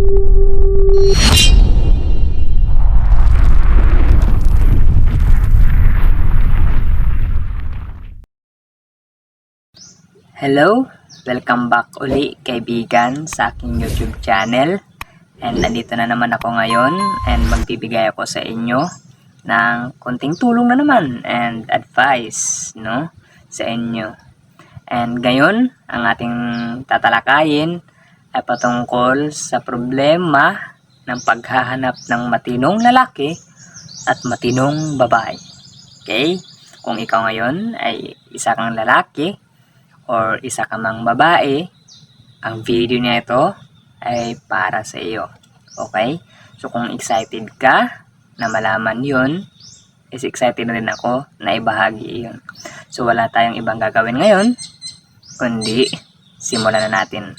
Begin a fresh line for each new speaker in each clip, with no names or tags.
Hello! Welcome back uli kaibigan sa aking YouTube channel. And nandito na naman ako ngayon and magbibigay ako sa inyo ng konting tulong na naman and advice, no, sa inyo. And ngayon, ang ating tatalakayin ay patungkol sa problema ng paghahanap ng matinong lalaki at matinong babae. Okay? Kung ikaw ngayon ay isa kang lalaki or isa ka mang babae, ang video niya ito ay para sa iyo. Okay? So kung excited ka na malaman yun, is excited na rin ako na ibahagi yun. So wala tayong ibang gagawin ngayon, kundi simulan na natin.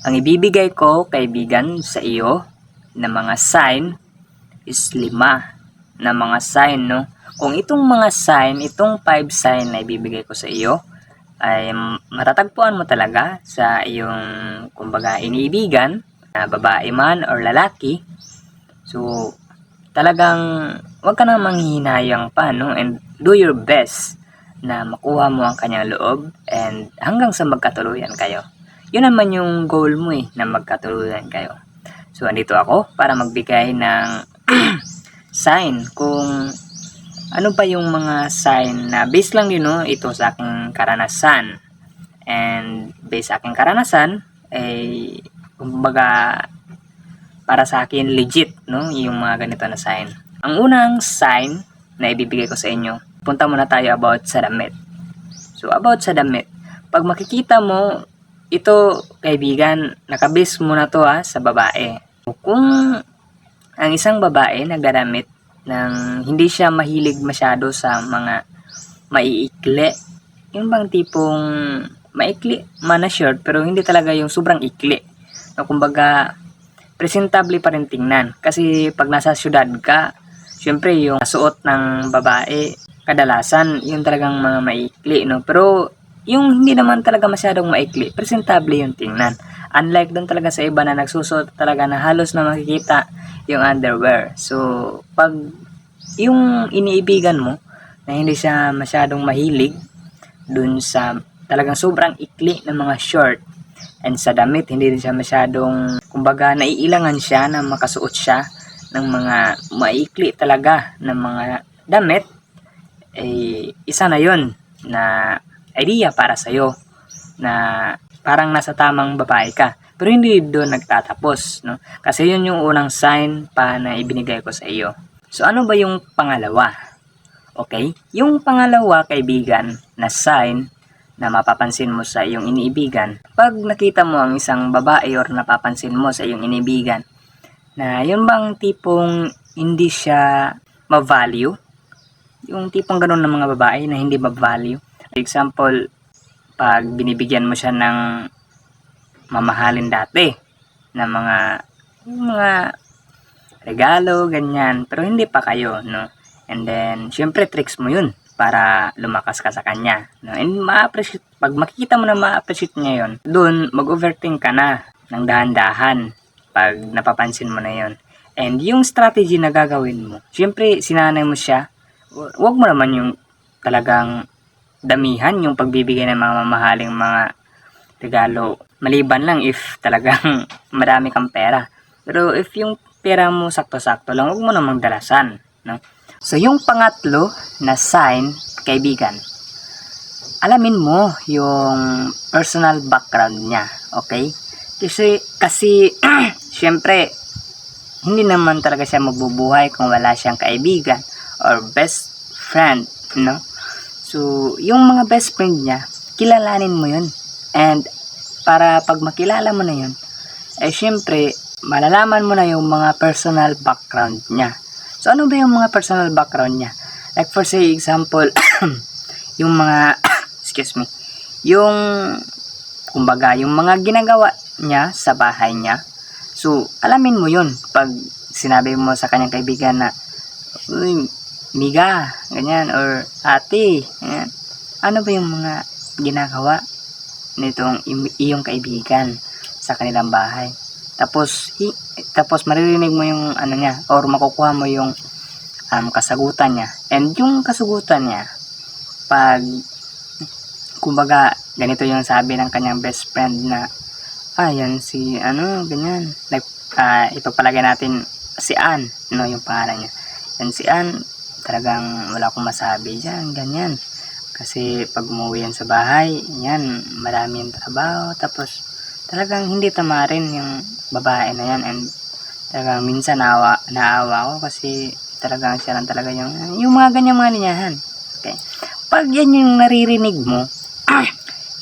Ang ibibigay ko, kaibigan, sa iyo na mga sign is 5 na mga sign, no? Kung itong mga sign, itong 5 sign na ibibigay ko sa iyo, ay matatagpuan mo talaga sa iyong, kumbaga, iniibigan, na babae man or lalaki. So, talagang huwag ka nang manghihinayang pa, no? And do your best na makuha mo ang kanyang loob and hanggang sa magkatuluyan kayo. Yun naman yung goal mo na magkatuluyan kayo. So, andito ako para magbigay ng sign kung ano ba yung mga sign na based lang yun, no? Ito sa aking karanasan. And based sa aking karanasan, ay kumbaga para sa akin legit, no? Yung mga ganito na sign. Ang unang sign na ibibigay ko sa inyo, punta muna tayo about sa damit. So about sa damit, pag makikita mo, ito kaibigan, nakabase muna to sa babae. Kung ang isang babae nagdadamit nang hindi siya mahilig masyado sa mga maiikli, yung bang tipong maikli man na short pero hindi talaga yung sobrang ikli, no? Kumbaga presentable pa rin tingnan kasi pag nasa syudad ka, syempre yung suot ng babae kadalasan yung talagang mga maikli, no? Pero yung hindi naman talaga masyadong maikli, presentable yung tingnan, unlike doon talaga sa iba na nagsusuot talaga na halos na makikita yung underwear. So, pag yung iniibigan mo na hindi siya masyadong mahilig dun sa talagang sobrang ikli ng mga short and sa damit, hindi rin siya masyadong, kumbaga, naiilangan siya na makasuot siya ng mga maikli talaga ng mga damit, eh, isa na yun na idea para sa'yo na parang nasa tamang babae ka. Pero hindi doon nagtatapos, no? Kasi yun yung unang sign pa na ibinigay ko sa iyo. So ano ba yung pangalawa? Okay? Yung pangalawa, kaibigan, na sign na mapapansin mo sa iyong iniibigan, pag nakita mo ang isang babae or napapansin mo sa iyong iniibigan, na yun bang tipong hindi siya ma-value? Yung tipong ganun ng mga babae na hindi ma-value. For example, pag binibigyan mo siya ng mamahalin dati na mga regalo, ganyan, pero hindi pa kayo, no? And then syempre tricks mo yun para lumakas ka sa kanya, no? And ma-appreciate, pag makikita mo na ma-appreciate niya yun, doon mag-overthink ka na ng dahan-dahan pag napapansin mo na yun. And yung strategy na gagawin mo, syempre sinanay mo siya, wag mo naman yung talagang damihan yung pagbibigay ng mga mamahaling mga regalo, maliban lang if talagang marami kang pera. Pero if yung pera mo sakto-sakto lang, huwag mo namang dalasan, no? So yung pangatlo na sign, kaibigan, alamin mo yung personal background niya, okay? Kasi syempre hindi naman talaga siya mabubuhay kung wala siyang kaibigan or best friend, no? So yung mga best friend niya, kilalanin mo yun. And para pag makilala mo na yun, eh syempre, malalaman mo na yung mga personal background niya. So ano ba yung mga personal background niya? Like for say example, yung mga, excuse me, yung, kumbaga, yung mga ginagawa niya sa bahay niya. So, alamin mo yun. Pag sinabi mo sa kanyang kaibigan na, uy, miga, ganyan, or ate, ganyan. Ano ba yung mga ginagawa nitong iyong kaibigan sa kanilang bahay. Tapos maririnig mo yung ano niya, or makukuha mo yung kasagutan niya. And yung kasagutan niya, pag kumbaga ganito yung sabi ng kanyang best friend na yan si ano ganyan, like ipagpalagay natin si Ann, no, yung pangalan niya. Yan si Ann, talagang wala akong masabi dyan, ganyan. Kasi pag umuwi yan sa bahay, yan, marami yung trabaho. Tapos talagang hindi tamarin yung babae na yan. And talagang minsan naawa ko kasi talagang siya lang talaga yung mga ganyang mga linyahan. Okay. Pag yan yung naririnig mo,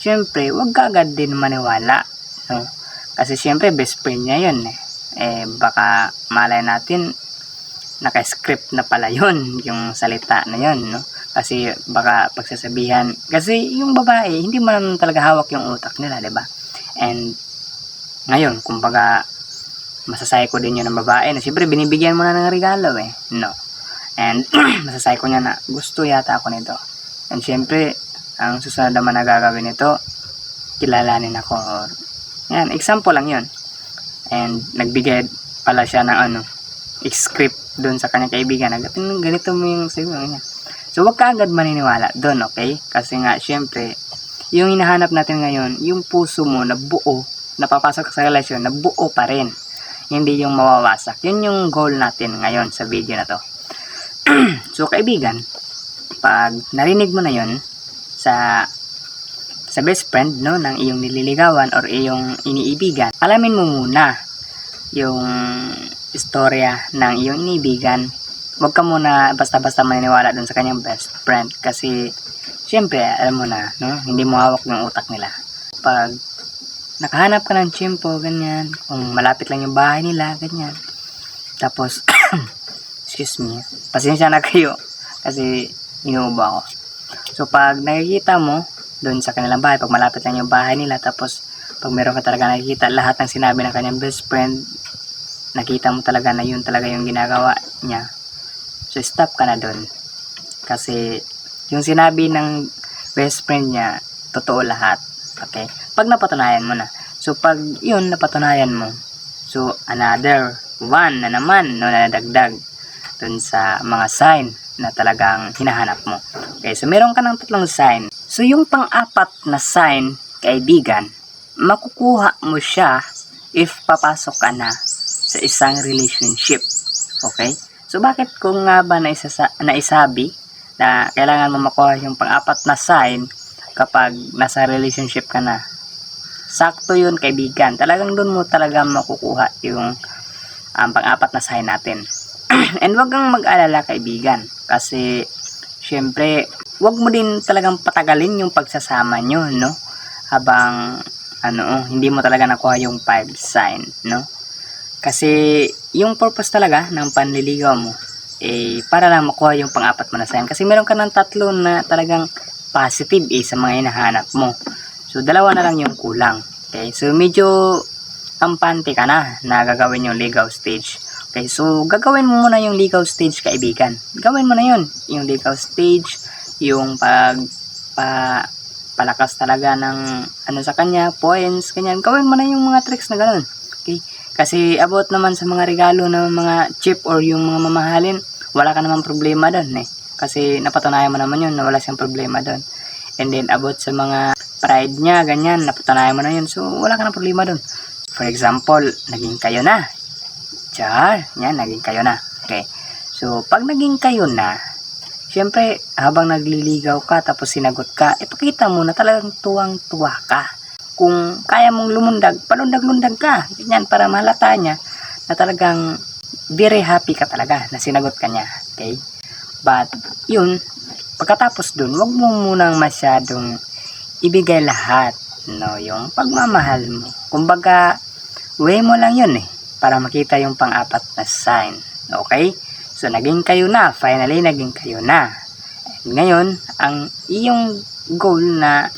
syempre, wag ka agad din maniwala. No? Kasi syempre, best friend niya yun. Baka malay natin, naka-script na pala yun, yung salita na yun. No? Kasi baka pagsasabihan, kasi yung babae, hindi mo naman talaga hawak yung utak nila, diba? And ngayon, kumbaga, masasay ko din yun ng babae na siyempre binibigyan mo na ng regalo no. And masasay ko niya na gusto yata ako nito. And siyempre, ang susunod naman na gagawin nito, kilalanin ako. Or, yan, example lang yun. And nagbigay pala siya ng script doon sa kanyang kaibigan. Ganito mo yung sabi niya. So, wag ka agad maniniwala doon, okay? Kasi nga, syempre, yung hinahanap natin ngayon, yung puso mo na buo, napapasok sa relasyon, na buo pa rin. Hindi yung mawawasak. Yun yung goal natin ngayon sa video na to. So, kaibigan, pag narinig mo na yun sa best friend, no, ng iyong nililigawan or iyong iniibigan, alamin mo muna yung istorya ng iyong iniibigan. Huwag ka muna basta-basta maniniwala dun sa kanyang best friend kasi syempre, alam mo na, no? Hindi mo hawak yung utak nila. Pag nakahanap ka ng tiyempo, ganyan, kung malapit lang yung bahay nila, ganyan. Tapos, excuse me, pasensya na kayo kasi inuubo ako. So, pag nakikita mo dun sa kanilang bahay, pag malapit lang yung bahay nila, tapos pag meron ka talaga nakikita lahat ng sinabi ng kanyang best friend, nakita mo talaga na yun talaga yung ginagawa niya. So, stop ka na dun. Kasi, yung sinabi ng best friend niya, totoo lahat. Okay? Pag napatunayan mo na. So, pag yun, napatunayan mo. So, another one na naman, no, na nadagdag dun sa mga sign na talagang hinahanap mo. Okay? So, meron ka ng 3 sign. So, yung pang-apat na sign, kaibigan, makukuha mo siya if papasok ka na sa isang relationship. Okay? So, bakit kung nga ba naisabi na kailangan mo makuha yung pang-apat na sign kapag nasa relationship ka na? Sakto yun, kaibigan. Talagang doon mo talaga makukuha yung pang-apat na sign natin. And wag kang mag-alala, kaibigan. Kasi, syempre, wag mo din talagang patagalin yung pagsasama nyo, no? Habang, hindi mo talaga nakuha yung 5 sign, no? Kasi, yung purpose talaga ng panliligaw mo, para lang makuha yung pang-apat mo na sign. Kasi meron ka ng 3 na talagang positive sa mga hinahanap mo. So, 2 na lang yung kulang. Okay? So, medyo kampante ka na gagawin yung ligaw stage. Okay? So, gagawin mo muna yung ligaw stage, kaibigan. Gawin mo na yun. Yung ligaw stage, yung palakas talaga ng sa kanya, points, ganyan. Gawin mo na yung mga tricks na ganun. Okay? Kasi about naman sa mga regalo ng mga cheap or yung mga mamahalin, wala ka naman problema doon Kasi napatunayan mo naman yun na wala siyang problema doon. And then about sa mga pride niya, ganyan, napatunayan mo na yun. So wala ka na problema doon. For example, naging kayo na. Yan, naging kayo na. Okay. So pag naging kayo na, syempre habang nagliligaw ka tapos sinagot ka, ipakita mo na talagang tuwang-tuwa ka. Kung kaya mong lumundag, palundag-lundag ka. Ganyan, para mahalata niya na talagang very happy ka talaga na sinagot ka niya. Okay? But, yun, pagkatapos dun, wag mo munang masyadong ibigay lahat, no? Yung pagmamahal mo. Kumbaga, way mo lang yun para makita yung pang-apat na sign. Okay? So, naging kayo na. Finally, naging kayo na. Ngayon, ang iyong goal na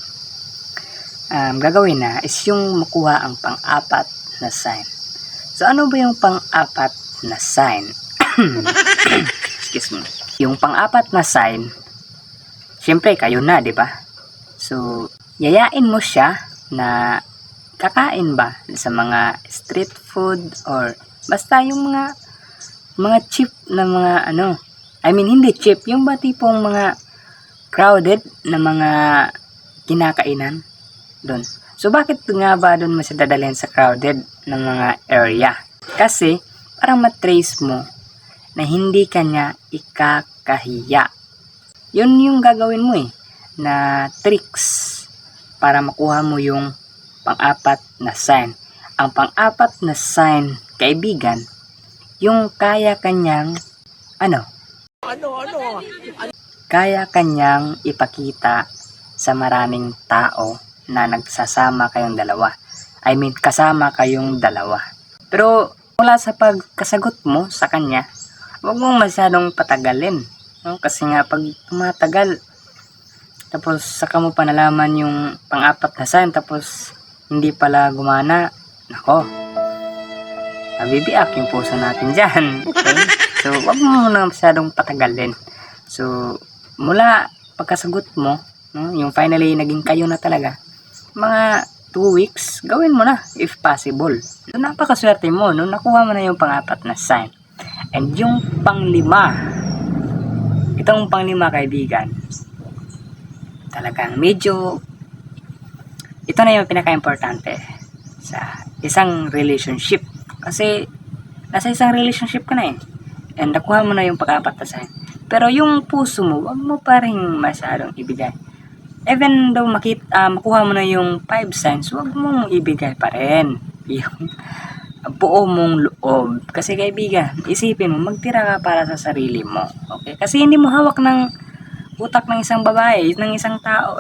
gagawin na is yung makuha ang pang-apat na sign. So, ano ba yung pang-apat na sign? Excuse me. Yung pang-apat na sign, syempre, kayo na, di ba? So, yayain mo siya na kakain ba sa mga street food or basta yung mga cheap na mga hindi cheap, yung ba tipong mga crowded na mga kinakainan doon. So bakit nga ba doon mo siya dadalhin sa crowded na mga area? Kasi parang matrace mo na hindi kanya ikakahiya. Yun yung gagawin mo na tricks para makuha mo yung pang-apat na sign. Ang pang-apat na sign, kaibigan, yung kaya kanyang kaya kanyang ipakita sa maraming tao na nagsasama kayong dalawa. I mean, kasama kayong dalawa. Pero mula sa pagkasagot mo sa kanya, huwag mong masyadong patagalin. No? Kasi nga pag tumatagal, tapos saka mo pa nalaman yung pang-apat na sign, tapos hindi pala gumana, nako, nabibiyak yung puso natin dyan. Okay? So, huwag mo muna masyadong patagalin. So, mula pagkasagot mo, yung finally naging kayo na talaga, mga 2 weeks, gawin mo na if possible. So, napakaswerte mo, nakuha mo na yung pang-apat na sign. And yung pang-5, itong pang-5 kaibigan, talagang medyo, ito na yung pinaka-importante sa isang relationship. Kasi, nasa isang relationship ka na and nakuha mo na yung pang-apat na sign. Pero yung puso mo, wag mo pa rin masyadong ibigay. Even though makuha mo na yung 5 signs, wag mong ibigay pa rin yung buo mong loob. Kasi kaibigan, isipin mo, magtira ka para sa sarili mo. Okay? Kasi hindi mo hawak ng utak ng isang babae, ng isang tao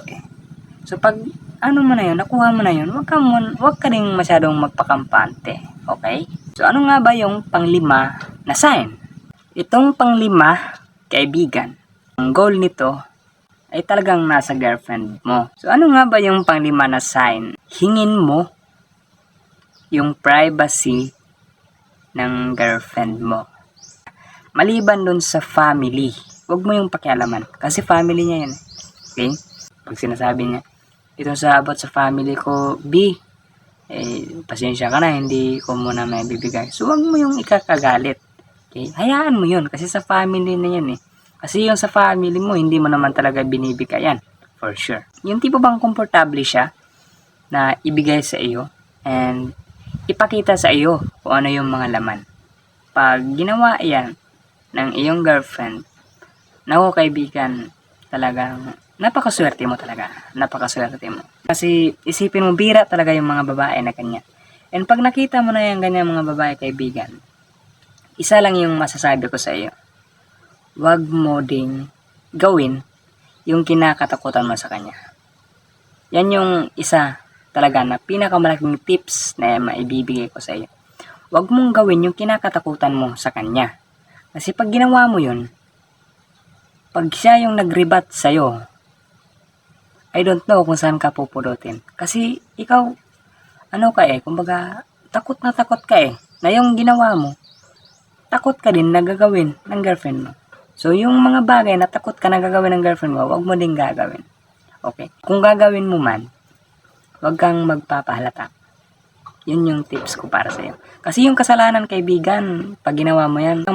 So pag mo na yun, nakuha mo na yun, wag ka rin masyadong magpakampante. Okay? So ano nga ba yung pang-5 na sign? Itong pang-5, kaibigan, ang goal nito ay talagang nasa girlfriend mo. So ano nga ba yung pang-5 na sign? Hingin mo yung privacy ng girlfriend mo. Maliban dun sa family, huwag mo yung pakialaman. Kasi family niya yan. Okay? Pag sinasabi niya, ito sa about sa family ko, B, pasensya ka na, hindi ko muna may bibigay. So huwag mo yung ikakagalit. Okay? Hayaan mo yun kasi sa family na yan Kasi yung sa family mo, hindi mo naman talaga binibigay yan. For sure. Yung tipo bang komportable siya na ibigay sa iyo and ipakita sa iyo kung ano yung mga laman. Pag ginawa yan ng iyong girlfriend, kaibigan, talagang napakaswerte mo talaga. Napakaswerte mo. Kasi isipin mo, bira talaga yung mga babae na ganyan. And pag nakita mo na yung ganyan mga babae, kaibigan, isa lang yung masasabi ko sa iyo. Huwag mo ding gawin yung kinakatakutan mo sa kanya. Yan yung isa talaga na pinakamalaking tips na maibibigay ko sa iyo. Huwag mong gawin yung kinakatakutan mo sa kanya. Kasi pag ginawa mo yun, pag siya yung nag-rebat sa'yo, I don't know kung saan ka pupurutin. Kasi ikaw, kumbaga, takot na na yung ginawa mo, takot ka din na gagawin ng girlfriend mo. So, yung mga bagay na takot ka na gagawin ng girlfriend mo, huwag mo din gagawin. Okay? Kung gagawin mo man, huwag kang magpapahalata. Yun yung tips ko para sa'yo. Kasi yung kasalanan, kaibigan, pag ginawa mo yan,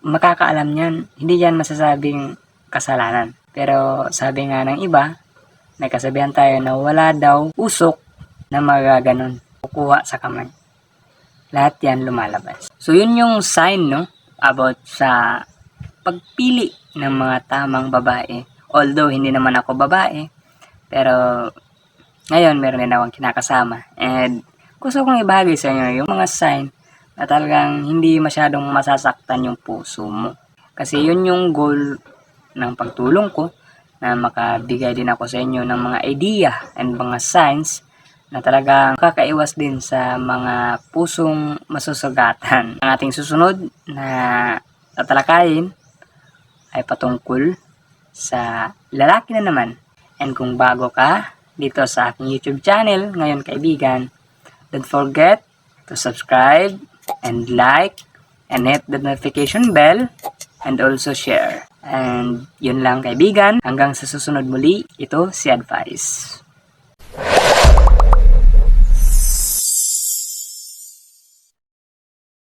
makakaalam yan. Hindi yan masasabing kasalanan. Pero sabi nga ng iba, nagkasabihan tayo na wala daw usok na magaganon. Kukuha sa kamay. Lahat yan lumalabas. So yun yung sign about sa pagpili ng mga tamang babae. Although hindi naman ako babae, pero ngayon meron din akong kinakasama. And gusto kong ibahagi sa inyo yung mga sign na talagang hindi masyadong masasaktan yung puso mo. Kasi yun yung goal ng pagtulong ko, na makabigay din ako sa inyo ng mga idea and mga signs na talagang kakaiwas din sa mga pusong masusugatan. Ang ating susunod na tatalakayin ay patungkol sa lalaki na naman. And kung bago ka dito sa aking YouTube channel ngayon, kaibigan, don't forget to subscribe and like and hit the notification bell and also share. And yun lang, kaibigan, hanggang sa susunod muli, ito si Advice.